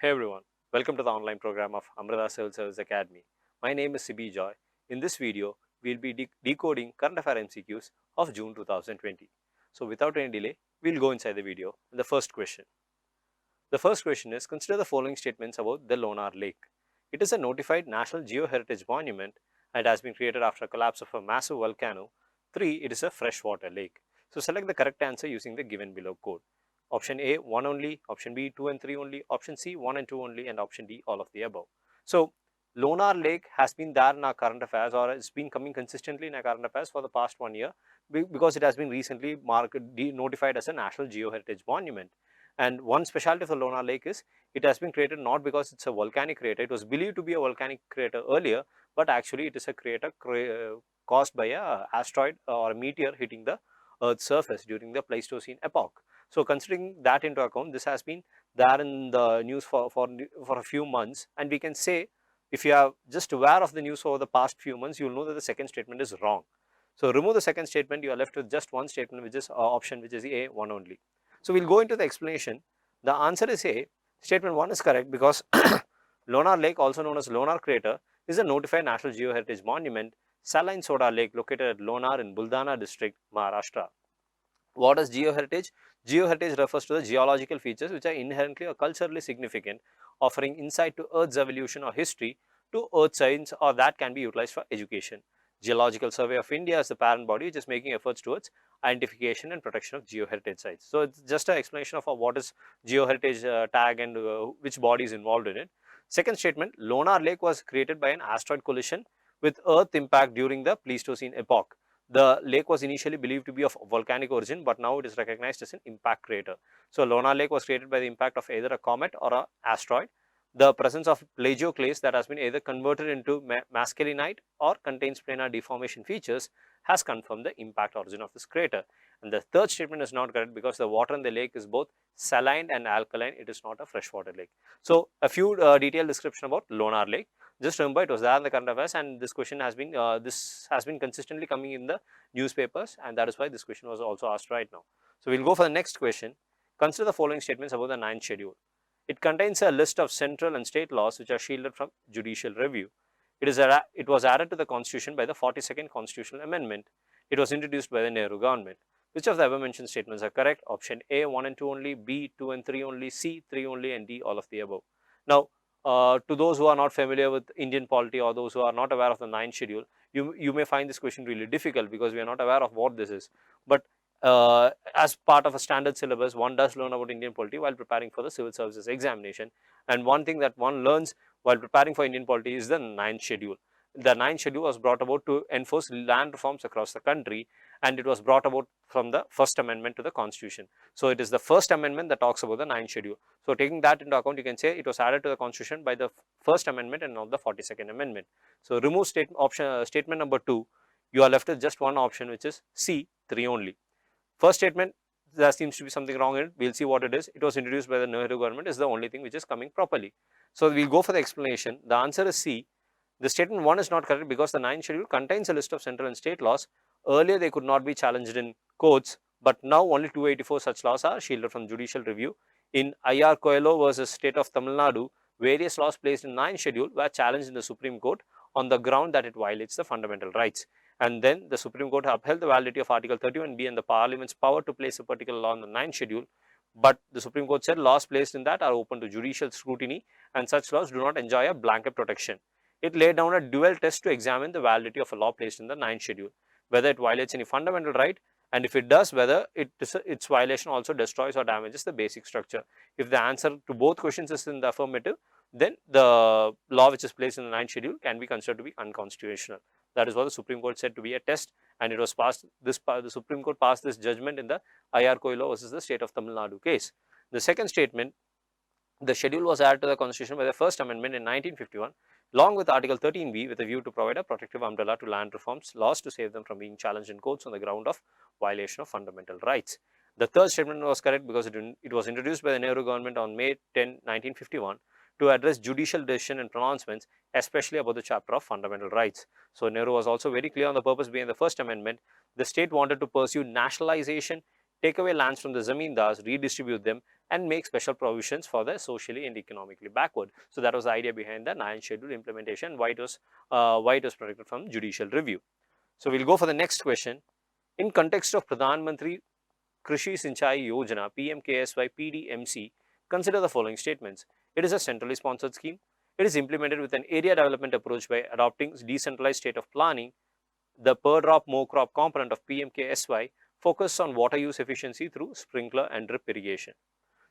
Hey everyone, welcome to the online program of Amrita Civil Service Academy. My name is Sibi Joy. In this video, we'll be decoding current affair MCQs of June 2020. So without any delay, we'll go inside the video. The first question. The first question is, consider the following statements about the Lonar Lake. It is a notified National Geoheritage Monument and has been created after a collapse of a massive volcano. 3. It is a freshwater lake. So select the correct answer using the given below code. Option A, 1 only, option B, 2 and 3 only, option C, 1 and 2 only, and option D, all of the above. So Lonar Lake has been there in our current affairs, or it's been coming consistently in our current affairs for the past 1 year because it has been recently notified as a National Geoheritage Monument. And one specialty of the Lonar Lake is it has been created not because it's a volcanic crater. It was believed to be a volcanic crater earlier, but actually it is a crater caused by a asteroid or a meteor hitting the Earth's surface during the Pleistocene epoch. So considering that into account, this has been there in the news for a few months, and we can say if you are just aware of the news over the past few months, you will know that the second statement is wrong. So remove the second statement, you are left with just one statement, which is option, which is A, 1 only. So we'll go into the explanation. The answer is A. Statement 1 is correct because Lonar Lake, also known as Lonar Crater, is a notified National Geoheritage Monument, saline soda lake located at Lonar in Buldana district, Maharashtra. What is geoheritage? Geoheritage refers to the geological features which are inherently or culturally significant, offering insight to Earth's evolution or history, to earth science, or that can be utilized for education. Geological Survey of India is the parent body which is making efforts towards identification and protection of geoheritage sites. So it's just an explanation of what is geoheritage tag and which body is involved in it. Second statement, Lonar Lake was created by an asteroid collision with Earth impact during the Pleistocene epoch. The lake was initially believed to be of volcanic origin, but now it is recognized as an impact crater. So Lonar Lake was created by the impact of either a comet or an asteroid. The presence of plagioclase that has been either converted into mascalinite or contains planar deformation features has confirmed the impact origin of this crater. And the third statement is not correct because the water in the lake is both saline and alkaline. It is not a freshwater lake. So a few detailed description about Lonar Lake. Just remember, it was there in the current affairs, and this question has been consistently coming in the newspapers, and that is why this question was also asked right now. So we'll go for the next question. Consider the following statements about the 9th schedule. It contains a list of central and state laws which are shielded from judicial review. It was added to the constitution by the 42nd constitutional amendment. It was introduced by the Nehru government. Which of the above mentioned statements are correct? Option A, 1 and 2 only, B, 2 and 3 only, C, 3 only, and D, all of the above. Now, to those who are not familiar with Indian polity, or those who are not aware of the 9th schedule, you may find this question really difficult because we are not aware of what this is. But as part of a standard syllabus, one does learn about Indian polity while preparing for the civil services examination. And one thing that one learns while preparing for Indian polity is the 9th schedule. The 9th schedule was brought about to enforce land reforms across the country, and it was brought about from the first amendment to the constitution. So it is the first amendment that talks about the 9th schedule. So taking that into account, you can say it was added to the constitution by the first amendment and not the 42nd amendment. So remove statement number 2, you are left with just one option, which is C, 3 only. First statement, there seems to be something wrong in it. We'll see what it is. It was introduced by the Nehru government is the only thing which is coming properly. So we'll go for the explanation. The answer is C. The statement 1 is not correct because the 9th schedule contains a list of central and state laws. Earlier they could not be challenged in courts, but now only 284 such laws are shielded from judicial review. In I.R. Coelho versus State of Tamil Nadu, various laws placed in 9th schedule were challenged in the Supreme Court on the ground that it violates the fundamental rights. And then the Supreme Court upheld the validity of Article 31B and the Parliament's power to place a particular law on the 9th schedule. But the Supreme Court said laws placed in that are open to judicial scrutiny, and such laws do not enjoy a blanket protection. It laid down a dual test to examine the validity of a law placed in the 9th schedule, whether it violates any fundamental right, and if it does, whether its violation also destroys or damages the basic structure. If the answer to both questions is in the affirmative, then the law which is placed in the 9th schedule can be considered to be unconstitutional. That is what the Supreme Court said to be a test, and it was passed. The Supreme Court passed this judgment in the I.R. Coelho versus the State of Tamil Nadu case. The second statement, the schedule was added to the Constitution by the First Amendment in 1951, along with Article 13B, with a view to provide a protective umbrella to land reforms laws to save them from being challenged in courts on the ground of violation of fundamental rights. The third statement was correct because it was introduced by the Nehru government on May 10, 1951 to address judicial decision and pronouncements, especially about the chapter of fundamental rights. So Nehru was also very clear on the purpose behind the First Amendment. The state wanted to pursue nationalization, take away lands from the zamindars, redistribute them, and make special provisions for the socially and economically backward. So that was the idea behind the 9th schedule implementation, why it was protected from judicial review. So we'll go for the next question. In context of Pradhan Mantri Krishi Sinchai Yojana PMKSY PDMC, consider the following statements. It is a centrally sponsored scheme. It is implemented with an area development approach by adopting decentralized state of planning. The per drop more crop component of PMKSY focuses on water use efficiency through sprinkler and drip irrigation.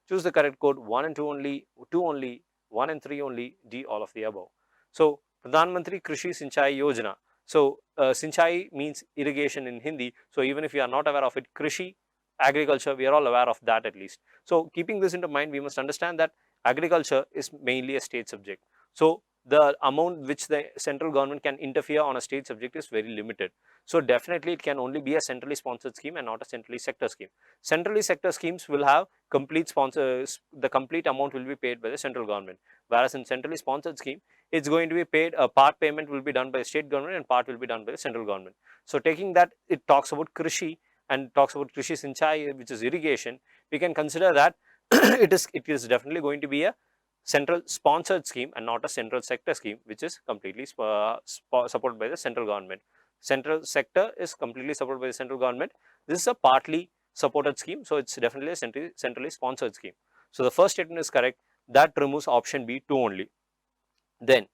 Choose the correct code. 1 and 2 only, 2 only, 1 and 3 only, D all of the above. So Pradhan Mantri Krishi Sinchai Yojana. So Sinchai means irrigation in Hindi. So even if you are not aware of it, Krishi, agriculture, we are all aware of that at least. So keeping this into mind, we must understand that agriculture is mainly a state subject. So the amount which the central government can interfere on a state subject is very limited. So definitely it can only be a centrally sponsored scheme and not a centrally sector scheme. Centrally sector schemes will have complete sponsors, the complete amount will be paid by the central government. Whereas in centrally sponsored scheme, it's going to be paid, a part payment will be done by the state government and part will be done by the central government. So taking that, it talks about Krishi and talks about Krishi Sinchai, which is irrigation. We can consider that it is definitely going to be a central sponsored scheme and not a central sector scheme, which is completely supported by the central government. Central sector is completely supported by the central government. This is a partly supported scheme, so it's definitely a centrally sponsored scheme. So the first statement is correct. That removes option B, 2 only. Then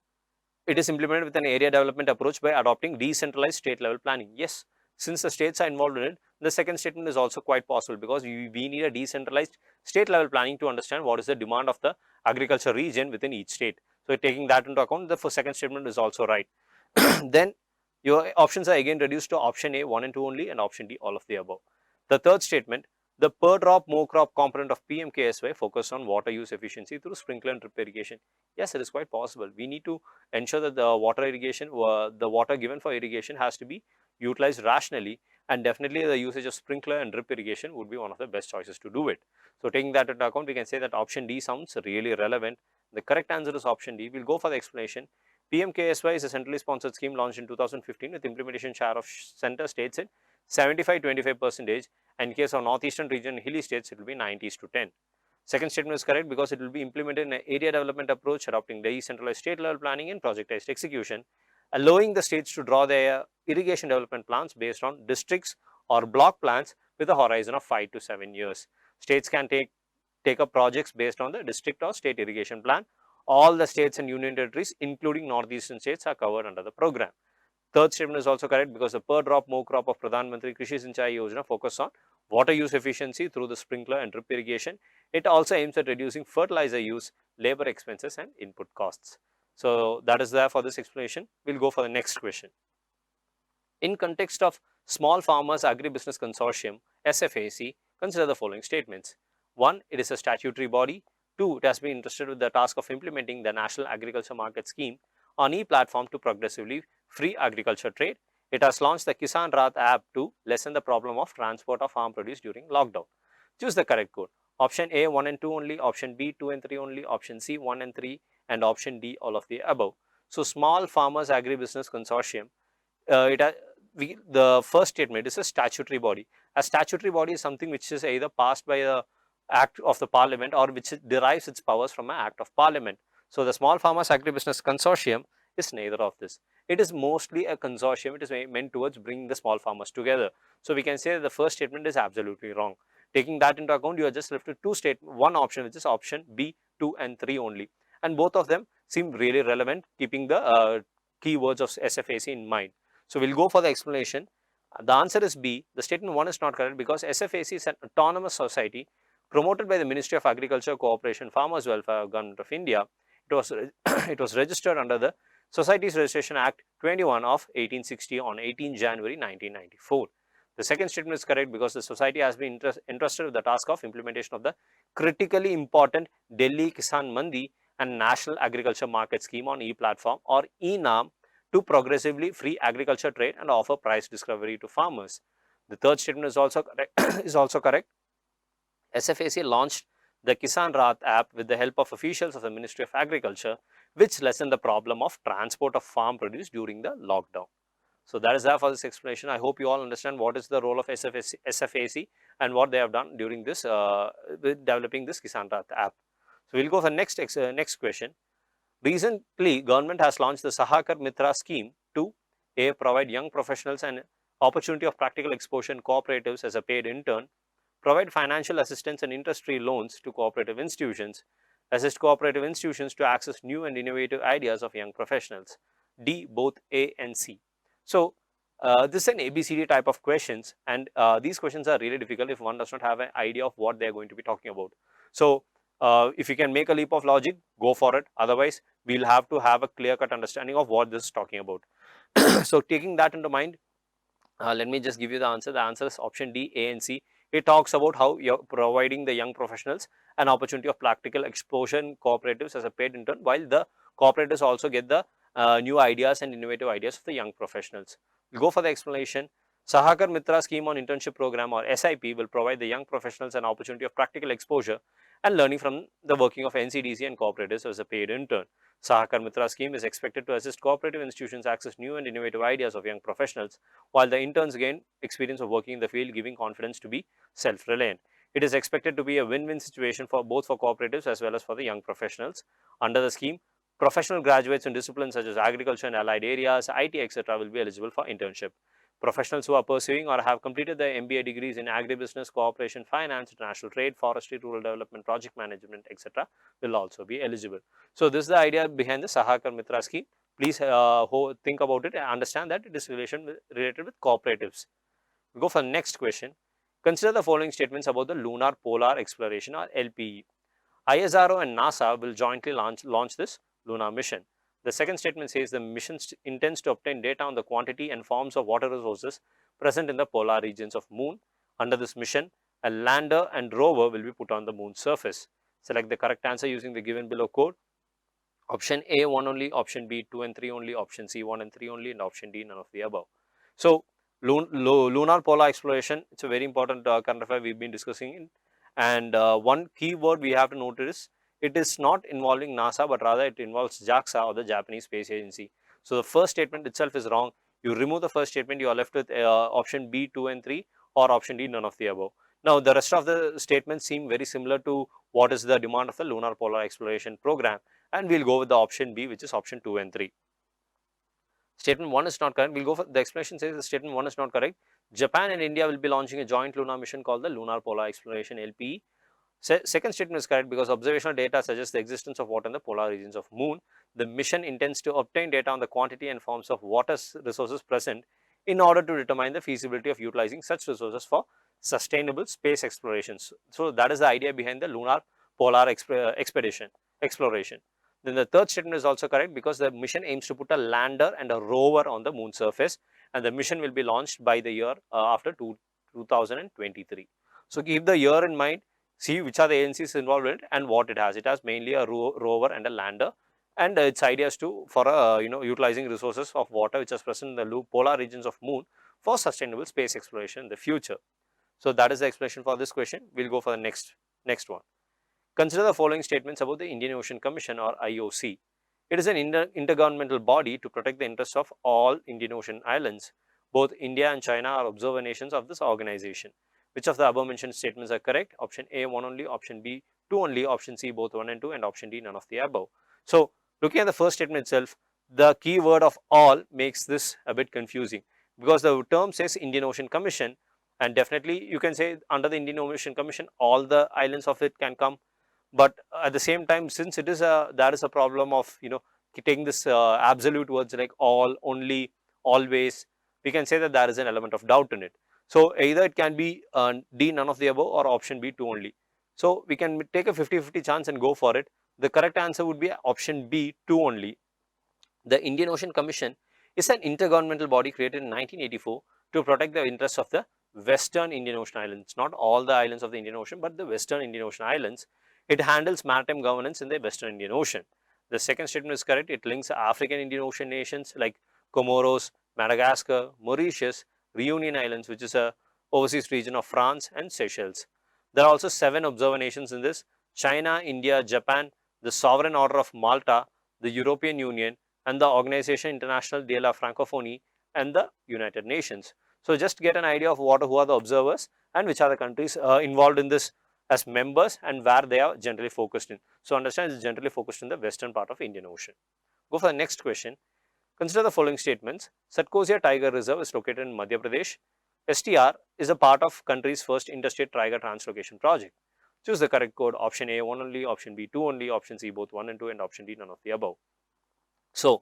it is implemented with an area development approach by adopting decentralized state level planning. Yes, since the states are involved in it, the second statement is also quite possible, because we need a decentralized state level planning to understand what is the demand of the agriculture region within each state. So taking that into account, the second statement is also right. Then your options are again reduced to option A, 1 and 2 only, and option D, all of the above. The third statement, the per drop more crop component of PMKSY focus on water use efficiency through sprinkler and drip irrigation. Yes, it is quite possible. We need to ensure that the water irrigation, the water given for irrigation has to be utilized rationally, and definitely the usage of sprinkler and drip irrigation would be one of the best choices to do it. So taking that into account, we can say that option D sounds really relevant. The correct answer is option D. We'll go for the explanation. PMKSY is a centrally sponsored scheme launched in 2015 with implementation share of center states at 75-25%, and in case of northeastern region hilly states, it will be 90:10. Second statement is correct because it will be implemented in an area development approach adopting decentralized state level planning and projectized execution, allowing the states to draw their irrigation development plans based on districts or block plans with a horizon of 5 to 7 years. States can take up projects based on the district or state irrigation plan. All the states and union territories, including northeastern states, are covered under the program. Third statement is also correct because the per drop more crop of Pradhan Mantri Krishi Sinchai Yojana focus on water use efficiency through the sprinkler and drip irrigation. It also aims at reducing fertilizer use, labor expenses and input costs. So that is there for this explanation. We'll go for the next question. In context of Small Farmers Agribusiness Consortium, SFAC, consider the following statements. 1. It is a statutory body. 2. It has been entrusted with the task of implementing the National Agriculture Market Scheme on e-platform to progressively free agriculture trade. It has launched the Kisan Rath app to lessen the problem of transport of farm produce during lockdown. Choose the correct code. Option A, 1 and 2 only, option B, 2 and 3 only, option C, 1 and 3, and option D, all of the above. So Small Farmers Agribusiness Consortium, the first statement is a statutory body. A statutory body is something which is either passed by a act of the parliament or which derives its powers from an act of parliament. So the Small Farmers Agribusiness Consortium is neither of this. It is mostly a consortium. It is meant towards bringing the small farmers together. So we can say that the first statement is absolutely wrong. Taking that into account, you are just left with one option, which is option B, 2 and 3 only. And both of them seem really relevant, keeping the keywords of SFAC in mind. So we'll go for the explanation. The answer is B. The statement 1 is not correct because SFAC is an autonomous society promoted by the Ministry of Agriculture, Cooperation, Farmers Welfare, Government of India. It was registered under the Societies Registration Act 21 of 1860 on 18 January 1994. The second statement is correct because the society has been entrusted with the task of implementation of the critically important Delhi Kisan Mandi and National Agriculture Market Scheme on e-platform or e-NAM to progressively free agriculture trade and offer price discovery to farmers. The third statement is also correct. SFAC launched the Kisan Rath app with the help of officials of the Ministry of Agriculture, which lessened the problem of transport of farm produce during the lockdown. So that is there for this explanation. I hope you all understand what is the role of SFAC and what they have done during this with developing this Kisan Rath app. So we'll go for next question. Recently, government has launched the Sahakar Mitra scheme to provide young professionals an opportunity of practical exposure in cooperatives as a paid intern, provide financial assistance and interest-free loans to cooperative institutions, assist cooperative institutions to access new and innovative ideas of young professionals. D, both A and C. So, this is an ABCD type of questions, and these questions are really difficult if one does not have an idea of what they are going to be talking about. So, if you can make a leap of logic, go for it. Otherwise, we'll have to have a clear-cut understanding of what this is talking about. So, taking that into mind, let me just give you the answer. The answer is option D, A and C. It talks about how you're providing the young professionals an opportunity of practical exposure in cooperatives as a paid intern, while the cooperatives also get the new ideas and innovative ideas of the young professionals. We'll go for the explanation. Sahakar Mitra scheme on internship program, or SIP, will provide the young professionals an opportunity of practical exposure and learning from the working of NCDC and cooperatives as a paid intern. Sahakar Mitra scheme is expected to assist cooperative institutions access new and innovative ideas of young professionals, while the interns gain experience of working in the field, giving confidence to be self-reliant. It is expected to be a win-win situation for both for cooperatives as well as for the young professionals. Under the scheme, professional graduates in disciplines such as agriculture and allied areas, IT, etc. will be eligible for internship. Professionals who are pursuing or have completed their MBA degrees in agribusiness, cooperation, finance, international trade, forestry, rural development, project management, etc. will also be eligible. So, this is the idea behind the Sahakar Mitra scheme. Please think about it and understand that it is related with cooperatives. We go for the next question. Consider the following statements about the Lunar Polar Exploration, or LPE. ISRO and NASA will jointly launch this lunar mission. The second statement says the mission intends to obtain data on the quantity and forms of water resources present in the polar regions of Moon. Under this mission, a lander and rover will be put on the Moon's surface. Select the correct answer using the given below code. Option A, 1 only, option B, 2 and 3 only, option C, 1 and 3 only, and option D, none of the above. So, lunar polar exploration, it's a very important current affair we've been discussing in. And one key word we have to notice, it is not involving NASA, but rather it involves JAXA, or the Japanese Space Agency. So, the first statement itself is wrong. You remove the first statement, you are left with option B, 2 and 3, or option D, none of the above. Now, the rest of the statements seem very similar to what is the demand of the lunar polar exploration program, and we'll go with the option B, which is option 2 and 3. Statement 1 is not correct. We'll go for the explanation says the statement 1 is not correct. Japan and India will be launching a joint lunar mission called the Lunar Polar Exploration, LPE. Second statement is correct because observational data suggests the existence of water in the polar regions of Moon. The mission intends to obtain data on the quantity and forms of water resources present in order to determine the feasibility of utilizing such resources for sustainable space explorations. So, that is the idea behind the lunar polar exploration. Then the third statement is also correct because the mission aims to put a lander and a rover on the Moon surface, and the mission will be launched by the year after 2023. So, keep the year in mind, see which are the agencies involved in it and what it has. It has mainly a rover and a lander, and its idea is to for utilizing resources of water which is present in the polar regions of Moon for sustainable space exploration in the future. So, that is the explanation for this question. We'll go for the next one. Consider the following statements about the Indian Ocean Commission, or IOC. It is an intergovernmental body to protect the interests of all Indian Ocean islands. Both India and China are observer nations of this organization. Which of the above mentioned statements are correct? Option A, 1 only, option B, 2 only, option C, both 1 and 2, and option D, none of the above. So, looking at the first statement itself, the key word of all makes this a bit confusing because the term says Indian Ocean Commission, and definitely you can say under the Indian Ocean Commission all the islands of it can come. But at the same time, since it is there is a problem of taking this absolute words like all, only, always, we can say that there is an element of doubt in it. So, either it can be D, none of the above, or option B, 2 only. So, we can take a 50-50 chance and go for it. The correct answer would be option B, 2 only. The Indian Ocean Commission is an intergovernmental body created in 1984 to protect the interests of the Western Indian Ocean islands, not all the islands of the Indian Ocean, but the Western Indian Ocean islands. It handles maritime governance in the Western Indian Ocean. The second statement is correct. It links African Indian Ocean nations like Comoros, Madagascar, Mauritius, Reunion Islands, which is a overseas region of France, and Seychelles. There are also 7 observer nations in this: China, India, Japan, the Sovereign Order of Malta, the European Union, and the Organisation Internationale de la Francophonie, and the United Nations. So just get an idea of who are the observers and which are the countries involved in this as members and where they are generally focused in. So understand it's generally focused in the western part of Indian Ocean. Go for the next question. Consider the following statements. Satkosia Tiger Reserve is located in Madhya Pradesh. STR is a part of country's first interstate tiger translocation project. Choose the correct code. Option A 1 only, option B 2 only, option C both 1 and 2, and option D none of the above. So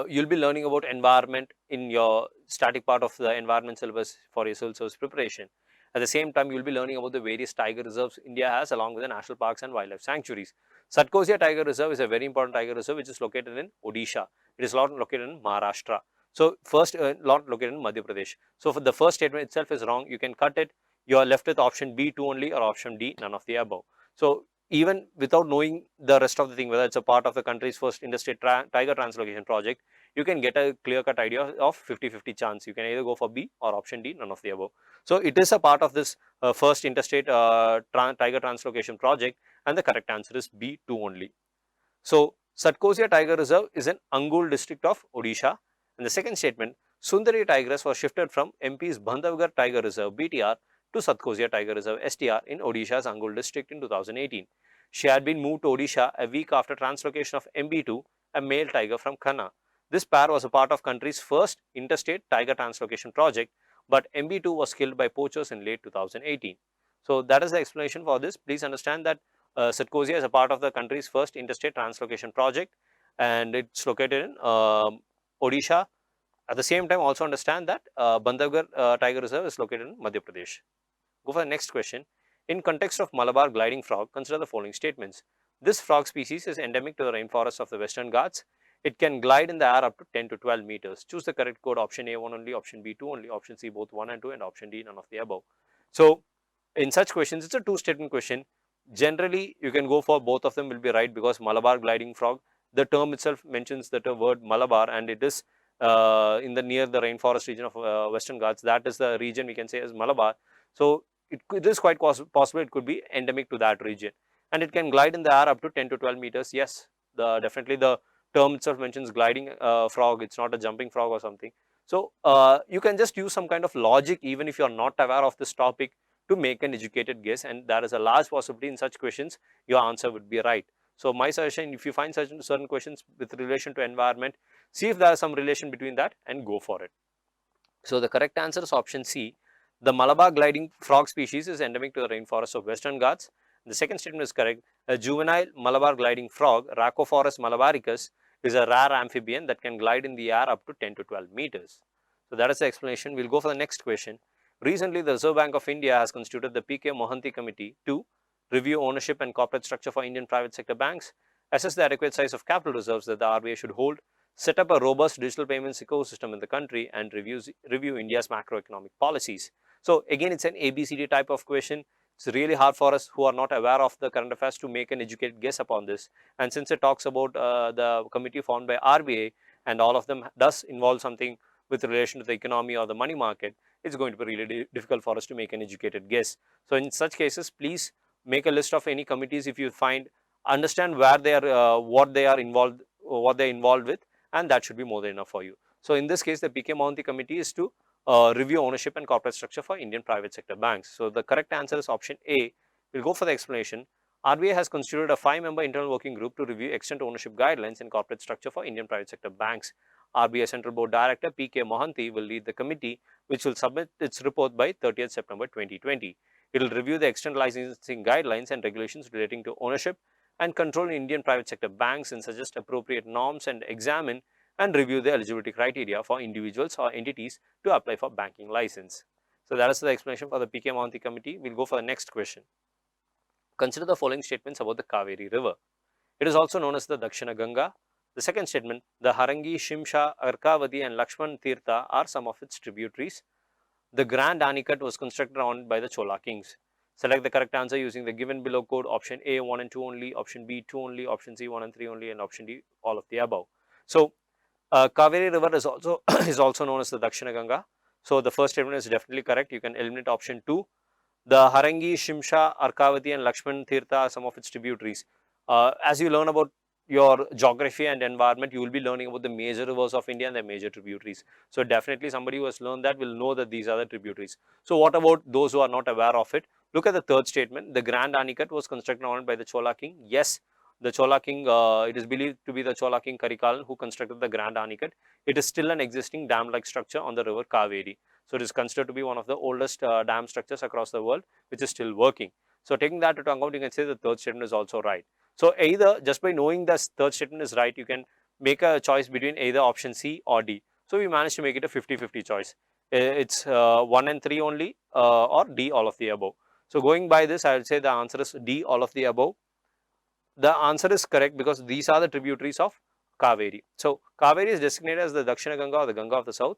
you'll be learning about environment in your static part of the environment syllabus for your civil service preparation. At the same time, you'll be learning about the various tiger reserves India has along with the national parks and wildlife sanctuaries. Satkosia Tiger Reserve is a very important tiger reserve which is located in Odisha. It is not located in Maharashtra. So first, not located in Madhya Pradesh. So for the first statement itself is wrong. You can cut it. You are left with option B 2 only or option D none of the above. So even without knowing the rest of the thing, whether it's a part of the country's first interstate tiger translocation project, you can get a clear-cut idea of 50-50 chance. You can either go for B or option D, none of the above. So it is a part of this first interstate tiger translocation project, and the correct answer is B 2 only. So Satkosia Tiger Reserve is in Angul district of Odisha, and the second statement, Sundari tigress was shifted from MP's Bandhavgarh Tiger Reserve BTR to Satkosia Tiger Reserve STR in Odisha's Angul district in 2018. She had been moved to Odisha a week after translocation of MB2, a male tiger from Khanna. This pair was a part of country's first interstate tiger translocation project, but MB2 was killed by poachers in late 2018. So that is the explanation for this. Please understand that Satkosia is a part of the country's first interstate translocation project, and it's located in Odisha. At the same time, also understand that Bandhavgarh Tiger Reserve is located in Madhya Pradesh. Go for the next question. In context of Malabar gliding frog, consider the following statements. This frog species is endemic to the rainforests of the Western Ghats. It can glide in the air up to 10 to 12 meters. Choose the correct code. Option A 1 only, option B 2 only, option C both 1 and 2, and option D none of the above. So in such questions, it's a two statement question. Generally, you can go for both of them will be right because Malabar gliding frog, the term itself mentions the word Malabar, and it is in the near the rainforest region of Western Ghats. That is the region we can say as Malabar. So it is quite possible it could be endemic to that region, and it can glide in the air up to 10 to 12 meters. Yes, definitely the term itself mentions gliding frog. It's not a jumping frog or something. So you can just use some kind of logic even if you are not aware of this topic to make an educated guess, and there is a large possibility in such questions your answer would be right. So my suggestion, if you find certain questions with relation to environment, see if there is some relation between that and go for it. So the correct answer is option C. The Malabar gliding frog species is endemic to the rainforests of Western Ghats. The second statement is correct. A juvenile Malabar gliding frog, Rhacophorus malabaricus, is a rare amphibian that can glide in the air up to 10 to 12 meters. So that is the explanation. We'll go for the next question. Recently, the Reserve Bank of India has constituted the P.K. Mohanty Committee to review ownership and corporate structure for Indian private sector banks, assess the adequate size of capital reserves that the RBI should hold, set up a robust digital payments ecosystem in the country, and review India's macroeconomic policies. So again, it's an ABCD type of question. It's really hard for us who are not aware of the current affairs to make an educated guess upon this. And since it talks about the committee formed by RBI and all of them does involve something with relation to the economy or the money market, it's going to be really difficult for us to make an educated guess. So in such cases, please make a list of any committees if you find, understand where they are, what they are involved with, and that should be more than enough for you. So in this case, the P.K. Mohanty Committee is to review ownership and corporate structure for Indian private sector banks. So the correct answer is option A. We'll go for the explanation. RBI has constituted a 5-member internal working group to review extent ownership guidelines and corporate structure for Indian private sector banks. RBI Central Board Director P.K. Mohanty will lead the committee, which will submit its report by 30th September 2020. It will review the extent licensing guidelines and regulations relating to ownership and control in Indian private sector banks and suggest appropriate norms and examine and review the eligibility criteria for individuals or entities to apply for banking license. So that is the explanation for the P.K. Mohanty Committee. We'll go for the next question. Consider the following statements about the Kaveri River. It is also known as the Dakshina Ganga. The second statement, the Harangi, Shimsha, Arkavati and Lakshman Tirtha are some of its tributaries. The Grand Anicut was constructed on by the Chola kings. Select the correct answer using the given below code. Option A 1 and 2 only, option B 2 only, option C 1 and 3 only, and option D all of the above. So Kaveri River is also is also known as the Dakshina Ganga. So the first statement is definitely correct. You can eliminate option 2. The Harangi, Shimsha, Arkavati and Lakshman Tirtha are some of its tributaries. As you learn about your geography and environment, you will be learning about the major rivers of India and their major tributaries. So definitely somebody who has learned that will know that these are the tributaries. So what about those who are not aware of it? Look at the third statement. The Grand Anicut was constructed on by the Chola king. Yes, the Chola king, it is believed to be the Chola king Karikalan who constructed the Grand Anicut. It is still an existing dam-like structure on the river Kaveri. So it is considered to be one of the oldest dam structures across the world, which is still working. So taking that into account, you can say the third statement is also right. So either just by knowing the third statement is right, you can make a choice between either option C or D. So we managed to make it a 50-50 choice. It's 1 and 3 only or D, all of the above. So going by this, I would say the answer is D, all of the above. The answer is correct because these are the tributaries of Kaveri. So Kaveri is designated as the Dakshina Ganga or the Ganga of the South.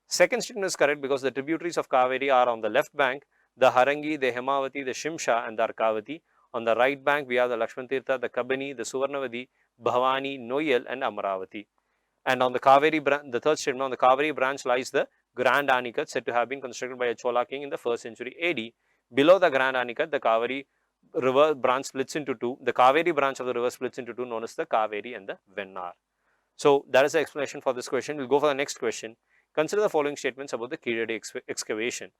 Second statement is correct because the tributaries of Kaveri are on the left bank, the Harangi, the Hemavati, the Shimsha and the Arkavati. On the right bank, we have the Lakshman Tirtha, the Kabani, the Suvarnavadi, Bhavani, Noyal and Amaravati. And on the Kaveri branch, the third statement, on the Kaveri branch lies the Grand Anicut, said to have been constructed by a Chola king in the 1st century AD. Below the Grand Anicut, the Kaveri river branch splits into two. The Kaveri branch of the river splits into two, known as the Kaveri and the Vennar. So that is the explanation for this question. We'll go for the next question. Consider the following statements about the Keeredi excavation.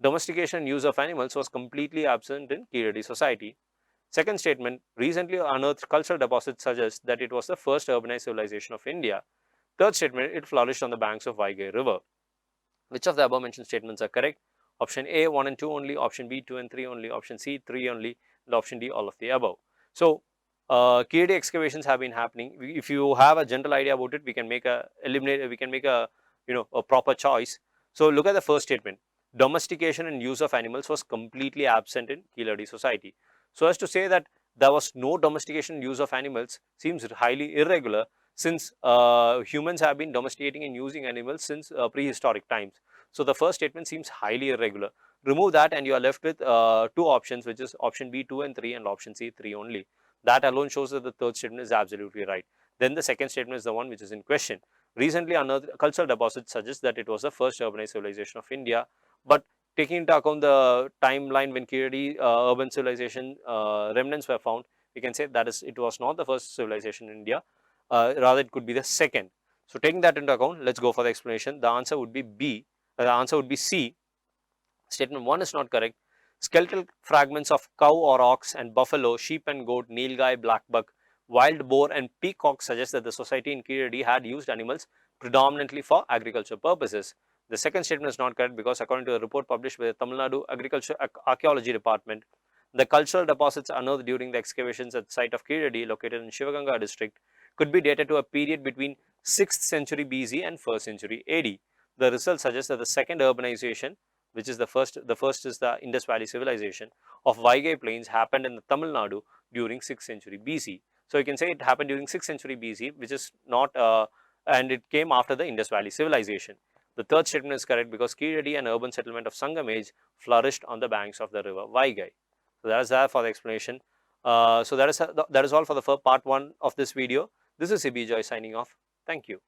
Domestication and use of animals was completely absent in Keeredi society. Second statement, recently unearthed cultural deposits suggest that it was the first urbanized civilization of India. Third statement, it flourished on the banks of Vaigai river. Which of the above mentioned statements are correct? Option A, 1 and 2 only, option B, 2 and 3 only, option C, 3 only, and option D, all of the above. So, Keeredi excavations have been happening. If you have a general idea about it, we can make a a proper choice. So, look at the first statement. Domestication and use of animals was completely absent in Keeredi society. So, as to say that there was no domestication and use of animals seems highly irregular, since humans have been domesticating and using animals since prehistoric times. So the first statement seems highly irregular. Remove that and you are left with two options, which is option B 2 and 3 and option C 3 only. That alone shows that the third statement is absolutely right. Then the second statement is the one which is in question. Recently unearthed cultural deposits suggest that it was the first urbanized civilization of India, but taking into account the timeline when Keeredi urban civilization remnants were found, we can say that it was not the first civilization in India. Rather it could be the second. So taking that into account, let's go for the explanation. The answer would be B. The answer would be C. Statement 1 is not correct. Skeletal fragments of cow or ox and buffalo, sheep and goat, nilgai, blackbuck, wild boar and peacock suggest that the society in Keeredi had used animals predominantly for agriculture purposes. The second statement is not correct because according to a report published by the Tamil Nadu Agriculture Archaeology Department, the cultural deposits unearthed during the excavations at the site of Keeredi, located in Shivaganga district, could be dated to a period between 6th century BC and 1st century AD. The result suggests that the second urbanization, which is the first is the Indus Valley civilization of Vaigai plains, happened in the Tamil Nadu during 6th century BC. So you can say it happened during 6th century BC, which is not, and it came after the Indus Valley civilization. The third statement is correct because Keeredi, an urban settlement of Sangam age, flourished on the banks of the river Vaigai. So that is that for the explanation. So that is all for the first part 1 of this video. This is CB Joy signing off. Thank you.